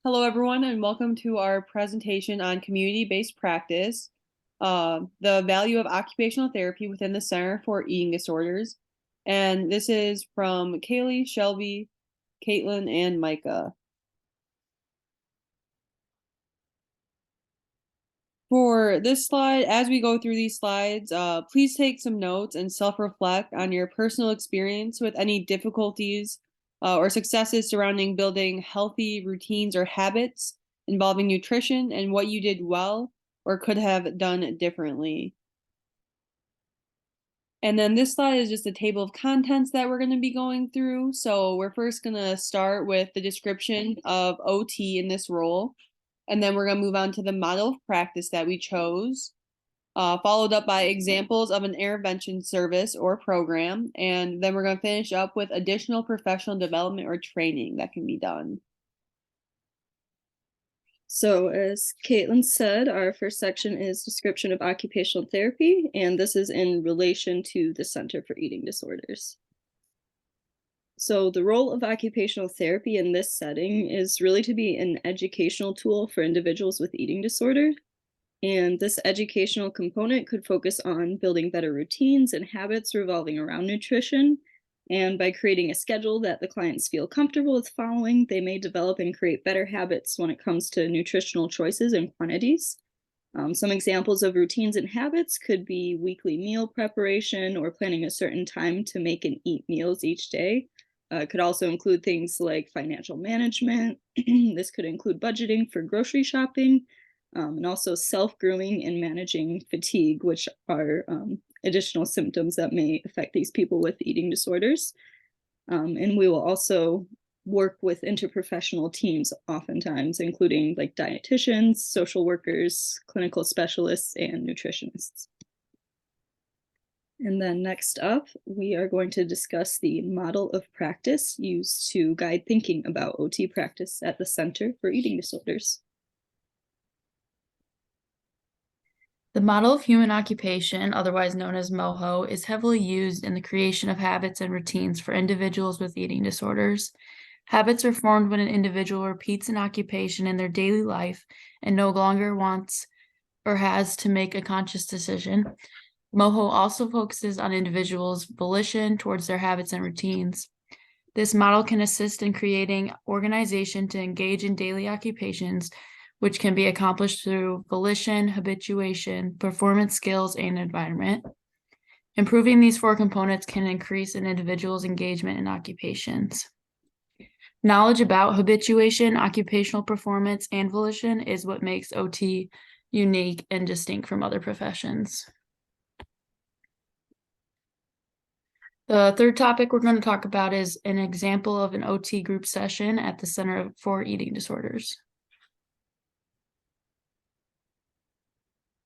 Hello, everyone, and welcome to our presentation on community-based practice, the value of occupational therapy within the Center for Eating Disorders. And this is from Kaylee, Shelby, Caitlin, and Micah. For this slide, as we go through these slides, please take some notes and self-reflect on your personal experience with any difficulties or successes surrounding building healthy routines or habits involving nutrition and what you did well or could have done differently. And then this slide is just a table of contents that we're going to be going through. So we're first going to start with the description of OT in this role. And then we're going to move on to the model of practice that we chose, followed up by examples of an intervention service or program. And then we're going to finish up with additional professional development or training that can be done. So as Caitlin said, our first section is description of occupational therapy, and this is in relation to the Center for Eating Disorders. So the role of occupational therapy in this setting is really to be an educational tool for individuals with eating disorder. And this educational component could focus on building better routines and habits revolving around nutrition. And by creating a schedule that the clients feel comfortable with following, they may develop and create better habits when it comes to nutritional choices and quantities. Some examples of routines and habits could be weekly meal preparation or planning a certain time to make and eat meals each day. It could also include things like financial management. This could include budgeting for grocery shopping, and also self-grooming and managing fatigue, which are additional symptoms that may affect these people with eating disorders. And we will also work with interprofessional teams oftentimes, including like dietitians, social workers, clinical specialists, and nutritionists. And then next up, we are going to discuss the model of practice used to guide thinking about OT practice at the Center for Eating Disorders. The model of human occupation, otherwise known as MOHO, is heavily used in the creation of habits and routines for individuals with eating disorders. Habits are formed when an individual repeats an occupation in their daily life and no longer wants or has to make a conscious decision. MOHO also focuses on individuals' volition towards their habits and routines. This model can assist in creating organization to engage in daily occupations, which can be accomplished through volition, habituation, performance skills, and environment. Improving these four components can increase an individual's engagement in occupations. Knowledge about habituation, occupational performance, and volition is what makes OT unique and distinct from other professions. The third topic we're going to talk about is an example of an OT group session at the Center for Eating Disorders.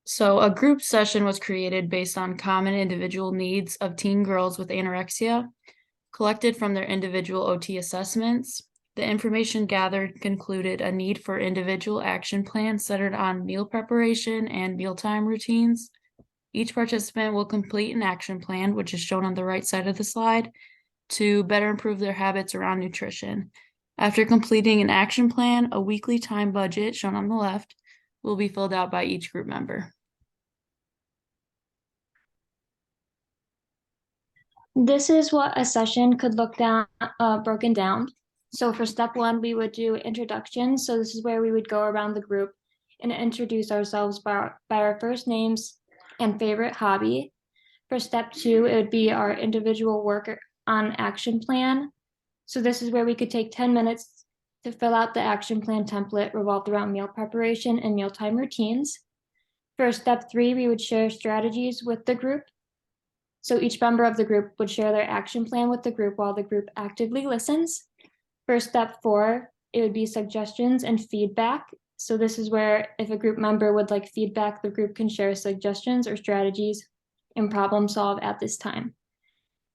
So a group session was created based on common individual needs of teen girls with anorexia, collected from their individual OT assessments. The information gathered concluded a need for individual action plans centered on meal preparation and mealtime routines. Each participant will complete an action plan, which is shown on the right side of the slide, to better improve their habits around nutrition. After completing an action plan, a weekly time budget, shown on the left, will be filled out by each group member. This is what a session could look broken down. So for step one, we would do introduction. So this is where we would go around the group and introduce ourselves by our first names and favorite hobby. For step two, it would be our individual work on action plan. So this is where we could take 10 minutes to fill out the action plan template revolved around meal preparation and mealtime routines. For step three, we would share strategies with the group. So each member of the group would share their action plan with the group while the group actively listens. For step four, it would be suggestions and feedback. So this is where if a group member would like feedback, the group can share suggestions or strategies and problem solve at this time.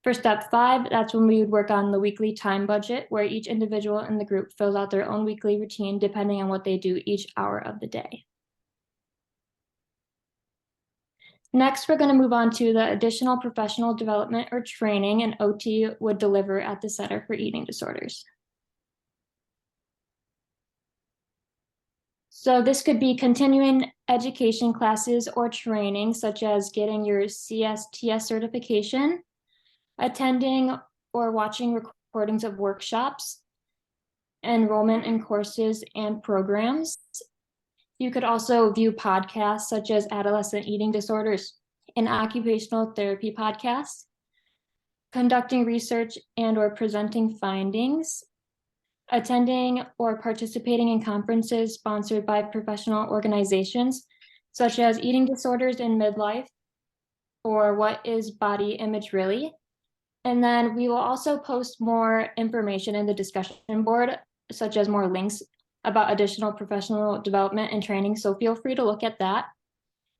For step five, that's when we would work on the weekly time budget, where each individual in the group fills out their own weekly routine depending on what they do each hour of the day. Next, we're going to move on to the additional professional development or training an OT would deliver at the Center for Eating Disorders. So this could be continuing education classes or training, such as getting your CSTS certification, attending or watching recordings of workshops, enrollment in courses and programs. You could also view podcasts such as Adolescent Eating Disorders and Occupational Therapy podcasts, conducting research and or presenting findings, attending or participating in conferences sponsored by professional organizations, such as Eating Disorders in Midlife, or What is Body Image Really? And then we will also post more information in the discussion board, such as more links about additional professional development and training. So feel free to look at that.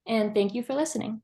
And thank you for listening.